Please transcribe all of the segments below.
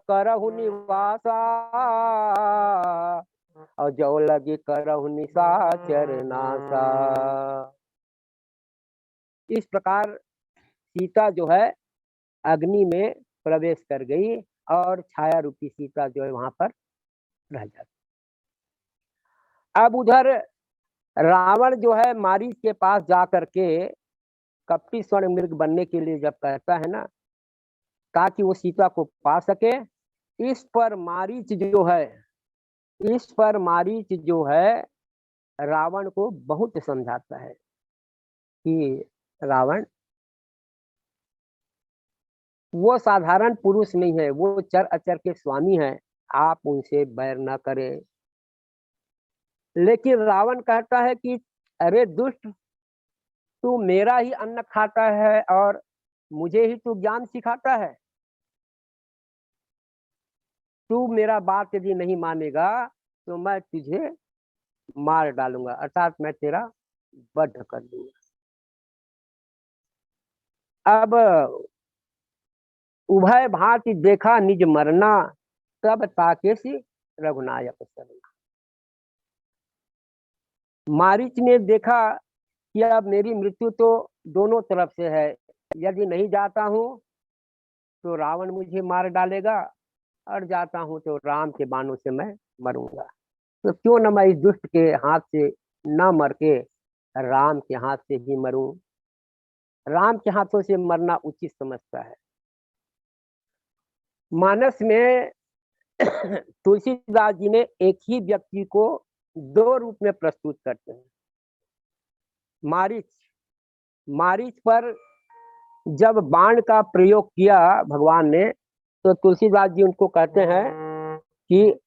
करहु निवासा और जो लगी करहु निशाचर नासा। इस प्रकार सीता जो है अग्नि में प्रवेश कर गई और छाया रूपी सीता जो है वहां पर रह जाती। अब उधर रावण जो है मारीच के पास जा करके कपटी स्वर्ण मृग बनने के लिए जब कहता है ना, ताकि वो सीता को पा सके, इस पर मारीच जो है रावण को बहुत समझाता है कि रावण वो साधारण पुरुष नहीं है, वो चर अचर के स्वामी है, आप उनसे बैर न करें। लेकिन रावण कहता है कि अरे दुष्ट, तू मेरा ही अन्न खाता है और मुझे ही तू ज्ञान सिखाता है। तू मेरा बात यदि नहीं मानेगा तो मैं तुझे मार डालूंगा, अर्थात मैं तेरा वध कर दूंगा। अब उभय भांति देखा निज मरना, तब ताकेसी रघुनायक शरणा। मारीच ने देखा कि अब मेरी मृत्यु तो दोनों तरफ से है, यदि नहीं जाता हूं तो रावण मुझे मार डालेगा और जाता हूं तो राम के बाणों से मैं मरूंगा। तो क्यों न मैं इस दुष्ट के हाथ से न मर के राम के हाथ से ही मरूं। राम के हाथों से मरना उचित समझता है। मानस में तुलसीदास जी ने एक ही व्यक्ति को दो रूप में प्रस्तुत करते हैं। मारीच पर जब बाण का प्रयोग किया भगवान ने, तो तुलसीदास जी उनको कहते हैं कि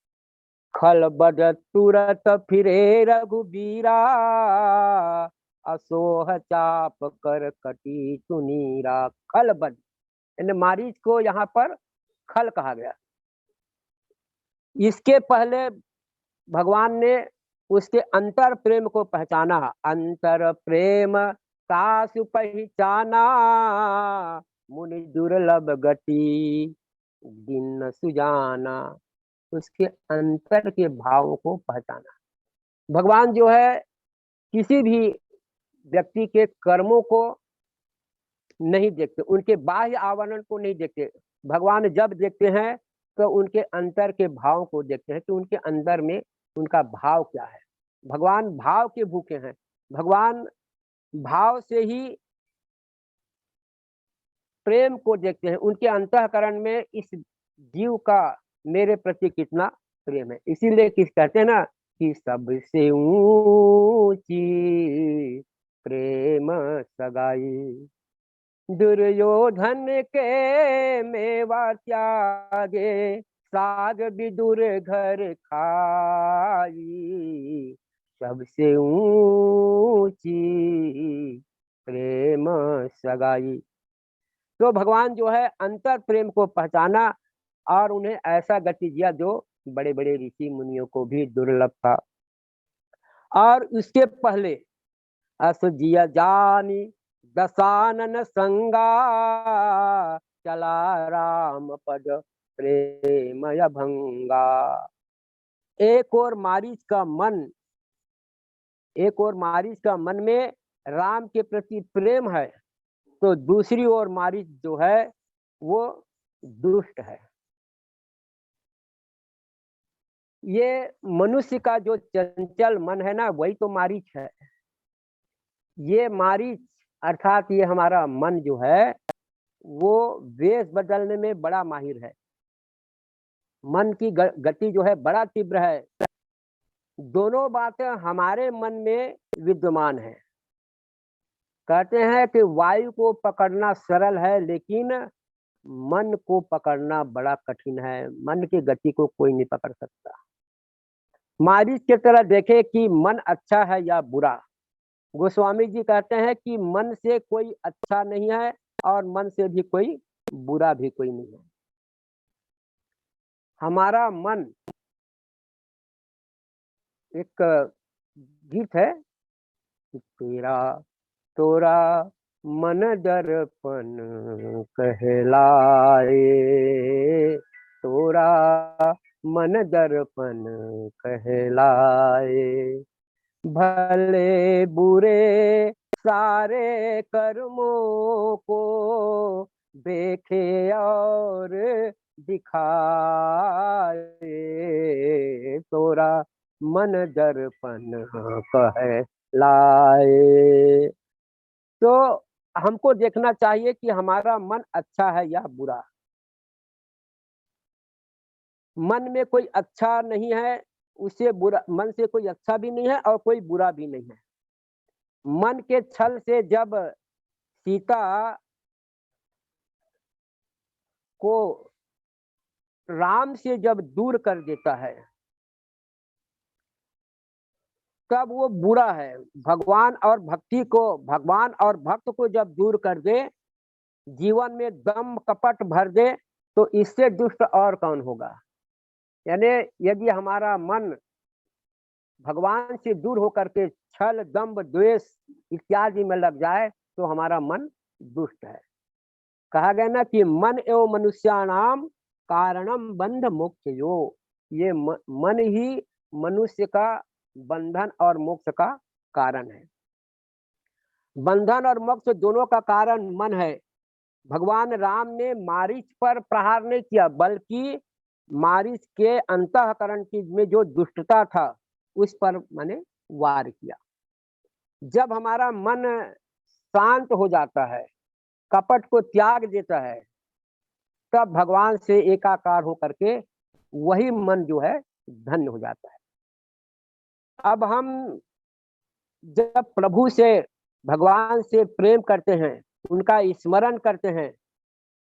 खलबद तुरत फिरे रघुबीरा, असोह चाप कर कटी सुनीरा। खलबद यानी मारीच को यहाँ पर खल कहा गया। इसके पहले भगवान ने उसके अंतर प्रेम को पहचाना। अंतर प्रेम सासु पहचाना, मुनि दुर्लभ गति दिन सुजाना। उसके अंतर के भावों को पहचाना। भगवान जो है किसी भी व्यक्ति के कर्मों को नहीं देखते, उनके बाह्य आवरण को नहीं देखते। भगवान जब देखते हैं तो उनके अंतर के भाव को देखते हैं कि उनके अंदर में उनका भाव क्या है। भगवान भाव के भूखे हैं। भगवान भाव से ही प्रेम को देखते हैं। उनके अंतःकरण में इस जीव का मेरे प्रति कितना प्रेम है। इसीलिए किस कहते हैं ना कि सबसे ऊंची प्रेम सगाई, दुर्योधन के मेवा त्यागे, साग विदुर घर खाई। सबसे ऊंची प्रेम सगाई। तो भगवान जो है अंतर प्रेम को पहचाना और उन्हें ऐसा गति दिया जो बड़े बड़े ऋषि मुनियों को भी दुर्लभ था। और उसके पहले अस जिया जानी दशानन संगा, चला राम पद प्रेमय भंगा। एक और मारीच का मन में राम के प्रति प्रेम है, तो दूसरी ओर मारीच जो है वो दुष्ट है। ये मनुष्य का जो चंचल मन है ना, वही तो मारीच है। ये मारीच अर्थात ये हमारा मन जो है वो वेश बदलने में बड़ा माहिर है। मन की गति जो है बड़ा तीव्र है। दोनों बातें हमारे मन में विद्यमान है। कहते हैं कि वायु को पकड़ना सरल है, लेकिन मन को पकड़ना बड़ा कठिन है। मन की गति को कोई नहीं पकड़ सकता। मारीच की तरह देखे कि मन अच्छा है या बुरा। गोस्वामी जी कहते हैं कि मन से कोई अच्छा नहीं है और मन से भी कोई बुरा भी कोई नहीं है। हमारा मन, एक गीत है, तेरा तोरा मन दर्पण कहलाए, तोरा मन दर्पण कहलाए, भले बुरे सारे कर्मों को देखे और दिखाए, तोरा मन दर्पण कहलाए। तो हमको देखना चाहिए कि हमारा मन अच्छा है या बुरा। मन में कोई अच्छा नहीं है, उसे बुरा, मन से कोई अच्छा भी नहीं है और कोई बुरा भी नहीं है। मन के छल से जब सीता को राम से जब दूर कर देता है, तब वो बुरा है। भगवान और भक्ति को, भगवान और भक्त को जब दूर कर दे, जीवन में दम कपट भर दे, तो इससे दुष्ट और कौन होगा। यानी यदि हमारा मन भगवान से दूर होकर के छल दंभ द्वेष इत्यादि में लग जाए, तो हमारा मन दुष्ट है। कहा गया ना कि मन एवं मनुष्याणाम कारणम बंध मोक्ष यो। ये मन ही मनुष्य का बंधन और मोक्ष का कारण है। बंधन और मोक्ष दोनों का कारण मन है। भगवान राम ने मारीच पर प्रहार नहीं किया, बल्कि मारीच के अंतःकरण की में जो दुष्टता था उस पर मैंने वार किया। जब हमारा मन शांत हो जाता है, कपट को त्याग देता है, तब भगवान से एकाकार होकर के वही मन जो है धन्य हो जाता है। अब हम जब प्रभु से, भगवान से प्रेम करते हैं, उनका स्मरण करते हैं,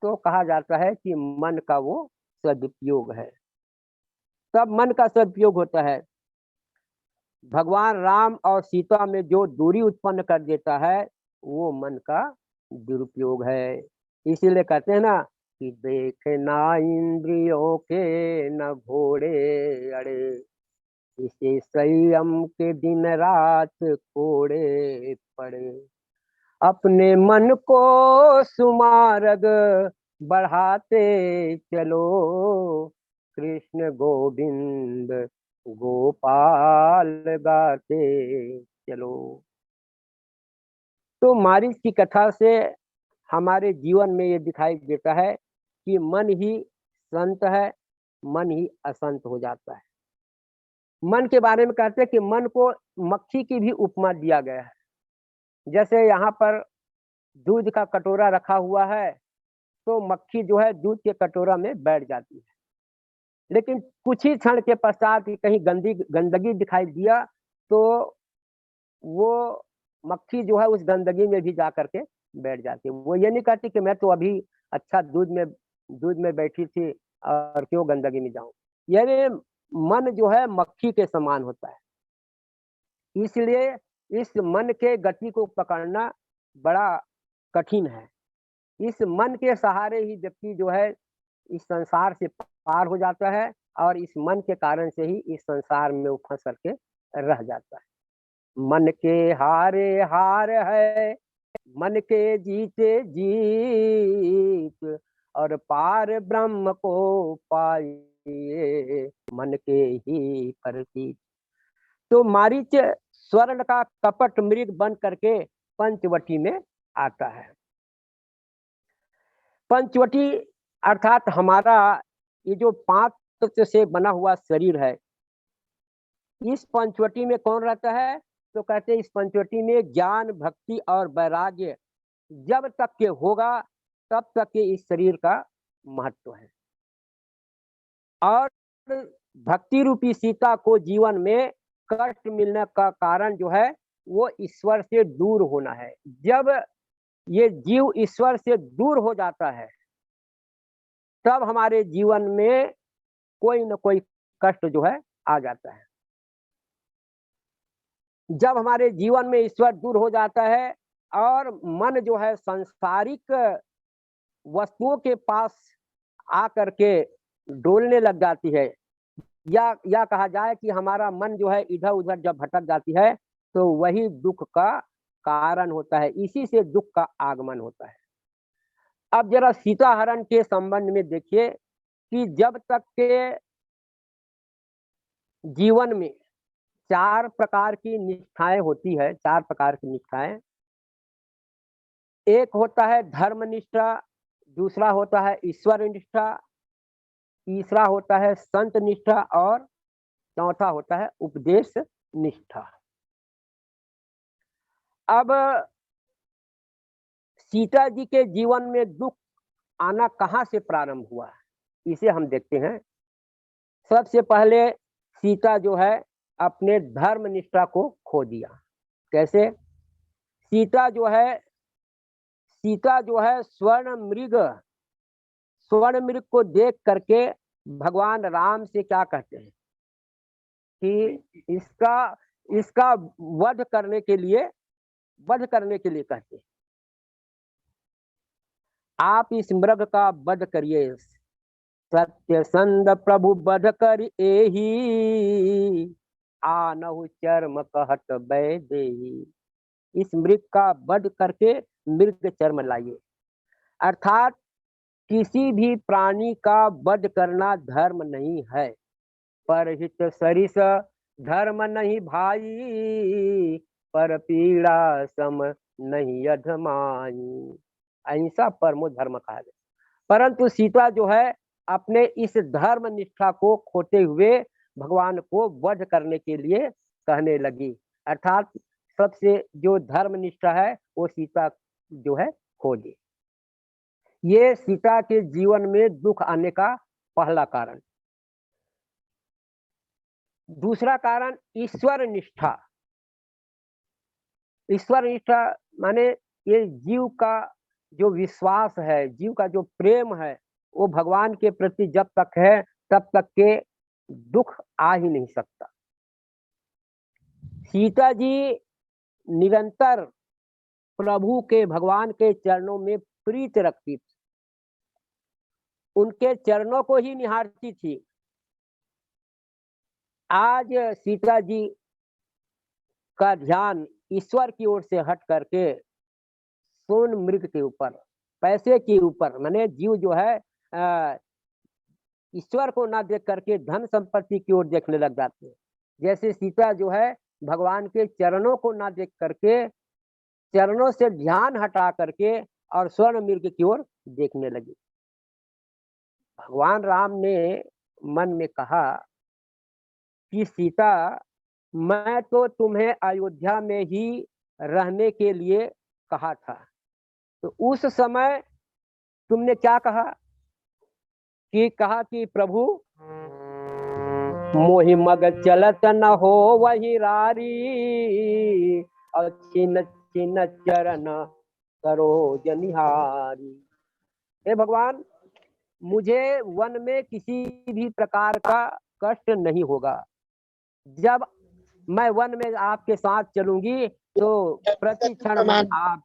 तो कहा जाता है कि मन का वो सदुपयोग है। तब मन का सदुपयोग होता है। भगवान राम और सीता में जो दूरी उत्पन्न कर देता है, वो मन का दुरुपयोग है। इसीलिए कहते हैं ना कि देखना इंद्रियों के न घोड़े अड़े, इसे संयम के दिन रात कोड़े पड़े, अपने मन को सुमार्ग बढ़ाते चलो, कृष्ण गोविंद गोपाल गाते चलो। तो मारीच की कथा से हमारे जीवन में ये दिखाई देता है कि मन ही संत है, मन ही असंत हो जाता है। मन के बारे में कहते हैं कि मन को मक्खी की भी उपमा दिया गया है। जैसे यहाँ पर दूध का कटोरा रखा हुआ है, तो मक्खी जो है दूध के कटोरा में बैठ जाती है, लेकिन कुछ ही क्षण के पश्चात कहीं गंदगी दिखाई दिया, तो वो मक्खी जो है उस गंदगी में भी जा करके बैठ जाती है। वो ये नहीं कहती कि मैं तो अभी अच्छा दूध में बैठी थी और क्यों गंदगी में जाऊं। यानी मन जो है मक्खी के समान होता है। इसलिए इस मन के गति को पकड़ना बड़ा कठिन है। इस मन के सहारे ही व्यक्ति जो है इस संसार से पार हो जाता है, और इस मन के कारण से ही इस संसार में वो फंस करके रह जाता है। मन के हारे हार है, मन के जीते जीत, और पार ब्रह्म को पाइए मन के ही प्रतीत। तो मारीच स्वर्ण का कपट मृग बन करके पंचवटी में आता है। पंचवटी अर्थात हमारा ये जो 5 तत्व से बना हुआ शरीर है, इस पंचवटी में कौन रहता है? तो कहते हैं इस पंचवटी में ज्ञान, भक्ति और वैराग्य जब तक के होगा तब तक के इस शरीर का महत्व है। और भक्ति रूपी सीता को जीवन में कष्ट मिलने का कारण जो है वो ईश्वर से दूर होना है। जब ये जीव ईश्वर से दूर हो जाता है तब हमारे जीवन में कोई न कोई कष्ट जो है आ जाता है। जब हमारे जीवन में ईश्वर दूर हो जाता है और मन जो है सांसारिक वस्तुओं के पास आकर के डोलने लग जाती है, या कहा जाए कि हमारा मन जो है इधर उधर जब भटक जाती है तो वही दुख का कारण होता है, इसी से दुख का आगमन होता है। अब जरा सीता हरण के संबंध में देखिए कि जब तक के जीवन में 4 प्रकार की निष्ठाएं होती है, 4 प्रकार की निष्ठाएं। एक होता है धर्म निष्ठा, दूसरा होता है ईश्वर निष्ठा, तीसरा होता है संत निष्ठा और चौथा होता है उपदेश निष्ठा। अब सीता जी के जीवन में दुख आना कहाँ से प्रारंभ हुआ, इसे हम देखते हैं। सबसे पहले सीता जो है अपने धर्म निष्ठा को खो दिया। कैसे? सीता जो है स्वर्ण मृग को देख करके भगवान राम से क्या कहते हैं कि इसका वध करने के लिए कहते हैं, आप इस मृग का वध करिए। सत्यसंध प्रभु वध कर एही, आनहु चर्म कहत बैदेही। इस मृग का वध करके मृग चर्म लाइए। अर्थात किसी भी प्राणी का वध करना धर्म नहीं है। परहित सरिस धर्म नहीं भाई, पर पीड़ा सम नहीं अधमाई। अहिंसा परमो धर्म कहा गया। परंतु सीता जो है अपने इस धर्म निष्ठा को खोते हुए भगवान को वध करने के लिए कहने लगी। अर्थात सबसे जो धर्म निष्ठा है वो सीता जो है खो दी। ये सीता के जीवन में दुख आने का पहला कारण। दूसरा कारण ईश्वर निष्ठा। ईश्वर निष्ठा माने ये जीव का जो विश्वास है, जीव का जो प्रेम है, वो भगवान के प्रति जब तक है तब तक के दुख आ ही नहीं सकता। सीता जी निरंतर प्रभु के, भगवान के चरणों में प्रीत रखती थी, उनके चरणों को ही निहारती थी। आज सीता जी का ध्यान ईश्वर की ओर से हट करके सोन मृग के ऊपर, पैसे के ऊपर, माने जीव जो है ईश्वर को ना देख करके धन संपत्ति की ओर देखने लग जाते हैं। जैसे सीता जो है भगवान के चरणों को ना देख करके, चरणों से ध्यान हटा करके और स्वर्ण मृग की ओर देखने लगी। भगवान राम ने मन में कहा कि सीता, मैं तो तुम्हें अयोध्या में ही रहने के लिए कहा था, तो उस समय तुमने क्या कहा कि प्रभु मोहि मग चलत न हो वही रारी, और छिन छिन चरण सरोज निहारी। हे भगवान, मुझे वन में किसी भी प्रकार का कष्ट नहीं होगा। जब मैं वन में आपके साथ चलूंगी तो प्रति क्षण आप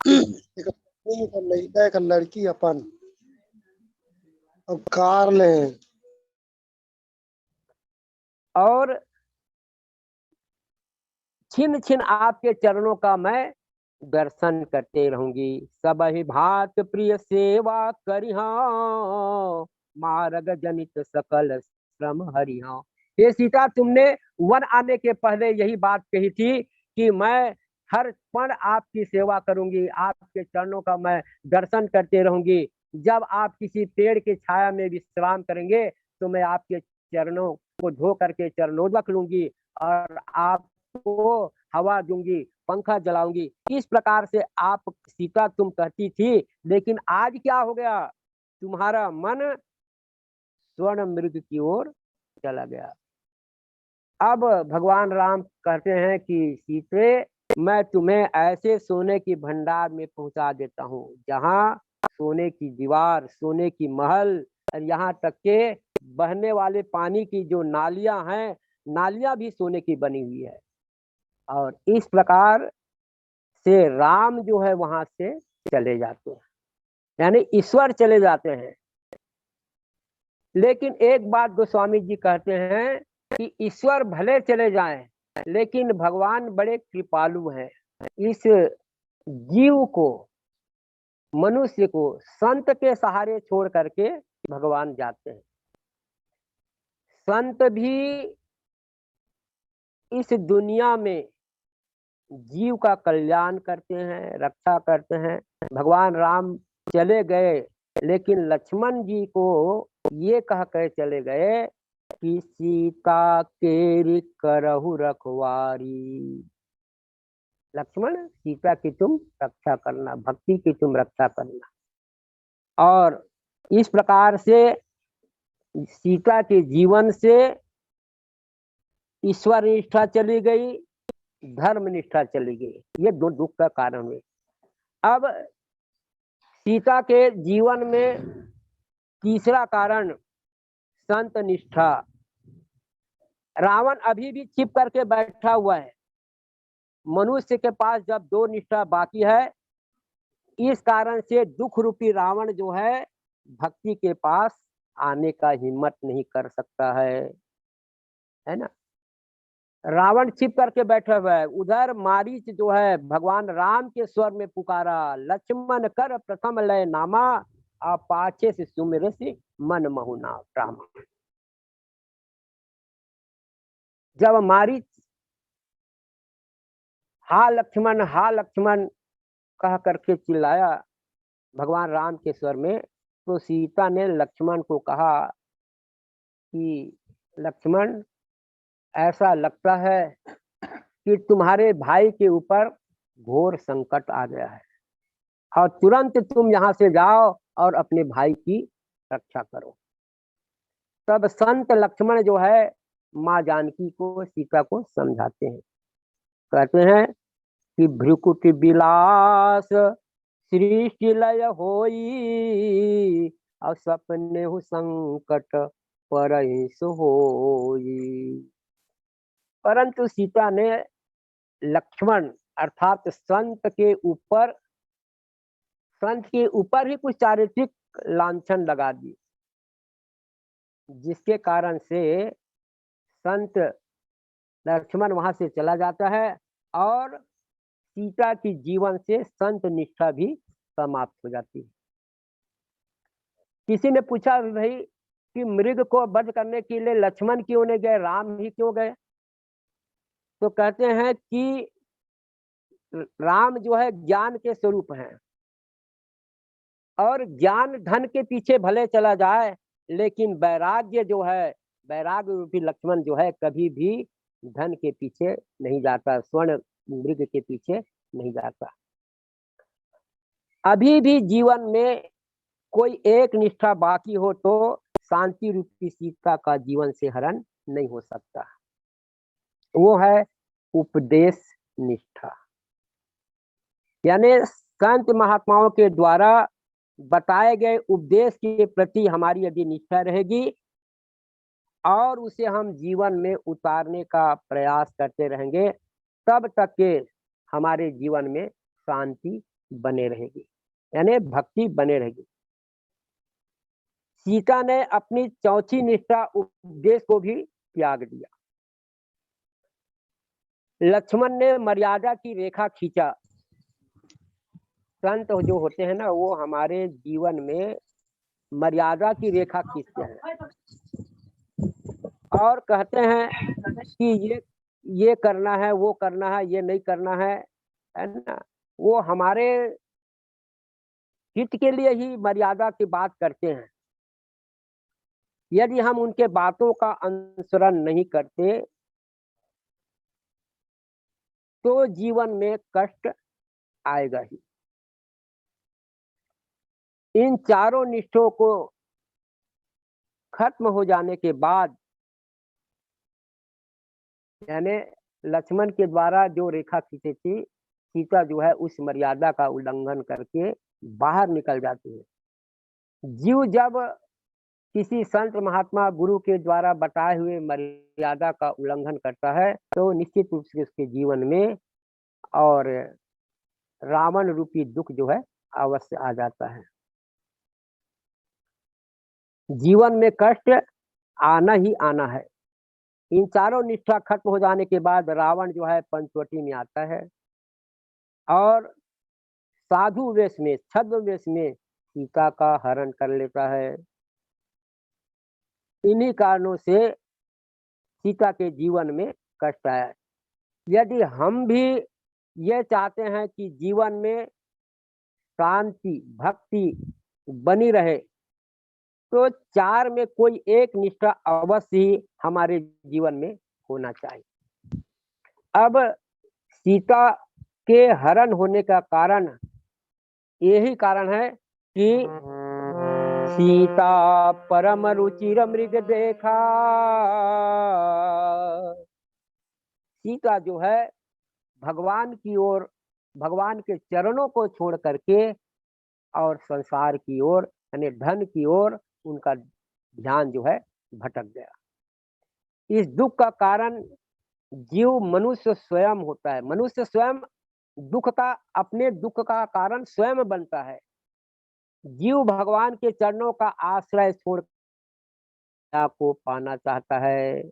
लड़की अपन अब कार ले और छिन छिन आपके चरणों का मैं दर्शन करते रहूंगी। सब ही भात प्रिय सेवा करिहा, मार्ग जनित सकल श्रम हरिहा। हे सीता, तुमने वन आने के पहले यही बात कही थी कि मैं हर पल आपकी सेवा करूंगी, आपके चरणों का मैं दर्शन करते रहूंगी, जब आप किसी पेड़ की छाया में विश्राम करेंगे तो मैं आपके चरणों को धो करके चरणोदक लूंगी और आपको हवा दूंगी, पंखा जलाऊंगी। इस प्रकार से आप सीता तुम कहती थी, लेकिन आज क्या हो गया, तुम्हारा मन स्वर्ण मृग की ओर चला गया। अब भगवान राम कहते हैं कि सीते, मैं तुम्हें ऐसे सोने की भंडार में पहुंचा देता हूँ जहाँ सोने की दीवार, सोने की महल, और यहाँ तक के बहने वाले पानी की जो नालियां हैं, नालियां भी सोने की बनी हुई है। और इस प्रकार से राम जो है वहां से चले जाते हैं, यानी ईश्वर चले जाते हैं। लेकिन एक बात गोस्वामी जी कहते हैं कि ईश्वर भले चले जाएं, लेकिन भगवान बड़े कृपालु हैं। इस जीव को, मनुष्य को संत के सहारे छोड़ करके भगवान जाते हैं। संत भी इस दुनिया में जीव का कल्याण करते हैं, रक्षा करते हैं। भगवान राम चले गए, लेकिन लक्ष्मण जी को ये कह कर चले गए कि सीता केरी करहु रखवारी। लक्ष्मण, सीता की तुम रक्षा करना, भक्ति की तुम रक्षा करना। और इस प्रकार से सीता के जीवन से ईश्वर निष्ठा चली गई, धर्म निष्ठा चली गई। ये दो दुख का कारण हुए। अब सीता के जीवन में तीसरा कारण संत निष्ठा। रावण अभी भी छिप करके बैठा हुआ है। मनुष्य के पास जब दो निष्ठा बाकी है, इस कारण से दुख रूपी रावण जो है भक्ति के पास आने का हिम्मत नहीं कर सकता है ना। रावण छिप करके बैठा हुआ है। उधर मारीच जो है भगवान राम के स्वर में पुकारा, लक्ष्मण कर प्रथम लय नामा, आप पाछे से सुमिर से मन महुना रामा। जब मारीच हा लक्ष्मण कह करके चिल्लाया भगवान राम के स्वर में, तो सीता ने लक्ष्मण को कहा कि लक्ष्मण, ऐसा लगता है कि तुम्हारे भाई के ऊपर घोर संकट आ गया है और तुरंत तुम यहाँ से जाओ और अपने भाई की रक्षा करो। तब संत लक्ष्मण जो है माँ जानकी को, सीता को समझाते हैं। कहते हैं कि भ्रुकुटी विलास सृष्टि लय होई, और सपने हु संकट परहिस होई। परंतु सीता ने लक्ष्मण अर्थात संत के ऊपर ही कुछ चारित्रिक लांछन लगा दी, जिसके कारण से संत लक्ष्मण वहां से चला जाता है और सीता की जीवन से संत निष्ठा भी समाप्त हो जाती है। किसी ने पूछा भाई कि मृग को वध करने के लिए लक्ष्मण क्यों नहीं गए, राम ही क्यों गए? तो कहते हैं कि राम जो है ज्ञान के स्वरूप हैं, और ज्ञान धन के पीछे भले चला जाए, लेकिन वैराग्य जो है, वैराग्य रूपी लक्ष्मण जो है कभी भी धन के पीछे नहीं जाता, स्वर्ण मृग के पीछे नहीं जाता। अभी भी जीवन में कोई एक निष्ठा बाकी हो तो शांति रूपी सीता का जीवन से हरण नहीं हो सकता। वो है उपदेश निष्ठा, यानी संत महात्माओं के द्वारा बताए गए उपदेश के प्रति हमारी यदि निष्ठा रहेगी और उसे हम जीवन में उतारने का प्रयास करते रहेंगे, तब तक के हमारे जीवन में शांति बने रहेगी, यानी भक्ति बने रहेगी। सीता ने अपनी चौथी निष्ठा उपदेश को भी त्याग दिया। लक्ष्मण ने मर्यादा की रेखा खींचा। संत जो होते हैं ना, वो हमारे जीवन में मर्यादा की रेखा खींचते हैं और कहते हैं कि ये करना है, वो करना है, ये नहीं करना है ना। वो हमारे हित के लिए ही मर्यादा की बात करते हैं। यदि हम उनके बातों का अनुसरण नहीं करते तो जीवन में कष्ट आएगा ही। इन चारों निष्ठों को खत्म हो जाने के बाद, यानी लक्ष्मण के द्वारा जो रेखा खींची थी, सीता जो है उस मर्यादा का उल्लंघन करके बाहर निकल जाती है। जीव जब किसी संत महात्मा गुरु के द्वारा बताए हुए मर्यादा का उल्लंघन करता है तो निश्चित रूप से उसके जीवन में और रावण रूपी दुख जो है अवश्य आ जाता है। जीवन में कष्ट आना ही आना है। इन चारों निष्ठा खत्म हो जाने के बाद रावण जो है पंचवटी में आता है और साधु वेश में, छद्म वेश में सीता का हरण कर लेता है। इन्हीं कारणों से सीता के जीवन में कष्ट आया। यदि हम भी ये चाहते हैं कि जीवन में शांति भक्ति बनी रहे तो चार में कोई एक निष्ठा अवश्य ही हमारे जीवन में होना चाहिए। अब सीता के हरण होने का कारण यही कारण है कि सीता परम रुचिर मृग देखा। सीता जो है भगवान की ओर, भगवान के चरणों को छोड़ करके और संसार की ओर यानी धन की ओर उनका ध्यान जो है भटक गया। इस दुख का कारण जीव मनुष्य स्वयं होता है। मनुष्य स्वयं दुख का, अपने दुख का कारण स्वयं बनता है। जीव भगवान के चरणों का आश्रय छोड़ को पाना चाहता है,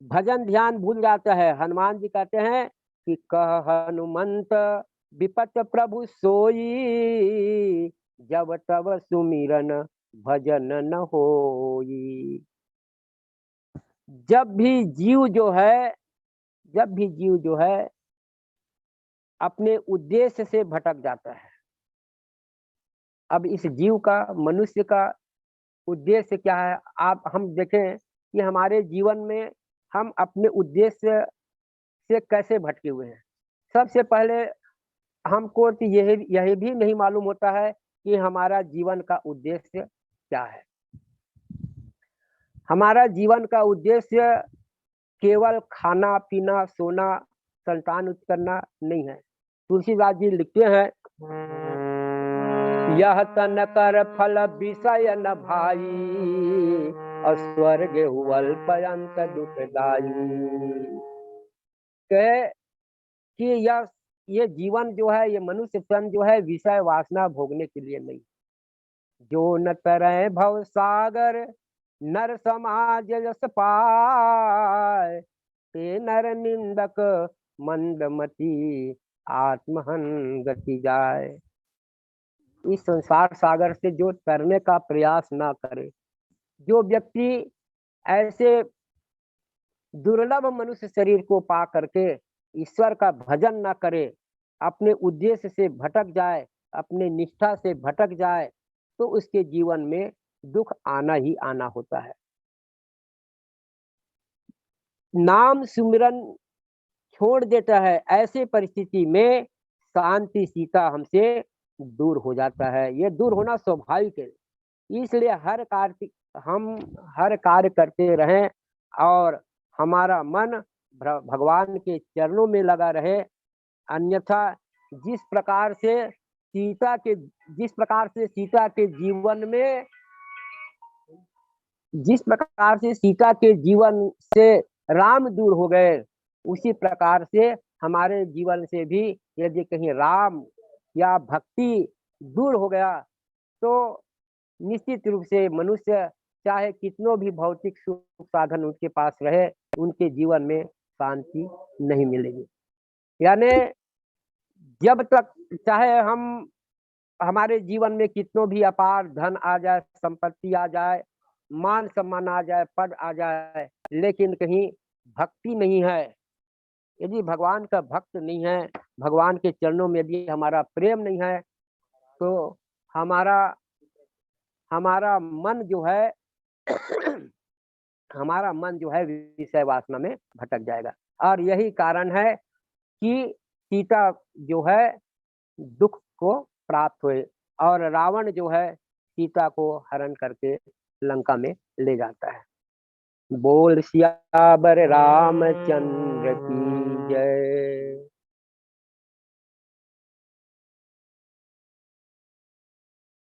भजन ध्यान भूल जाता है। हनुमान जी कहते हैं कि कह हनुमंत विपत प्रभु सोई, जब तब सुमिरन भजन न होई। जब भी जीव जो है अपने उद्देश्य से भटक जाता है। अब इस जीव का, मनुष्य का उद्देश्य क्या है? आप हम देखें कि हमारे जीवन में हम अपने उद्देश्य से कैसे भटके हुए हैं। सबसे पहले हमको तो यही भी नहीं मालूम होता है कि हमारा जीवन का उद्देश्य क्या है। हमारा जीवन का उद्देश्य केवल खाना पीना सोना संतान उत्पन्न करना नहीं है। तुलसीदास जी लिखते हैं, यह तन कर फल विषय न भाई, और स्वर्ग अल्प अंत दुखदाई। कहे कि ये जीवन जो है, ये मनुष्य तन जो है विषय वासना भोगने के लिए नहीं। जो न तरह भव सागर नर समाज जस पाए, ते नर निंदक मंदमती आत्महन गति जाए। इस संसार सागर से जो तरने का प्रयास ना करे, जो व्यक्ति ऐसे दुर्लभ मनुष्य शरीर को पा करके ईश्वर का भजन ना करे, अपने उद्देश्य से भटक जाए, अपने निष्ठा से भटक जाए, तो उसके जीवन में दुख आना ही आना होता है। नाम सुमिरन छोड़ देता है, ऐसे परिस्थिति में शांति सीता हमसे दूर हो जाता है। ये दूर होना स्वाभाविक है। इसलिए हम हर कार्य करते रहें और हमारा मन भगवान के चरणों में लगा रहे। अन्यथा जिस प्रकार से सीता के जीवन से राम दूर हो गए, उसी प्रकार से हमारे जीवन से भी यदि कहीं राम या भक्ति दूर हो गया तो निश्चित रूप से मनुष्य चाहे कितनों भी भौतिक सुख साधन उनके पास रहे, उनके जीवन में शांति नहीं मिलेगी। यानी जब तक चाहे हमारे जीवन में कितनों भी अपार धन आ जाए, संपत्ति आ जाए, मान सम्मान आ जाए, पद आ जाए, लेकिन कहीं भक्ति नहीं है, यदि भगवान का भक्त नहीं है, भगवान के चरणों में यदि हमारा प्रेम नहीं है, तो हमारा हमारा मन जो है हमारा मन जो है विषय वासना में भटक जाएगा। और यही कारण है कि सीता जो है दुख को प्राप्त हुए और रावण जो है सीता को हरण करके लंका में ले जाता है। बोल सियावर रामचंद्र की जय।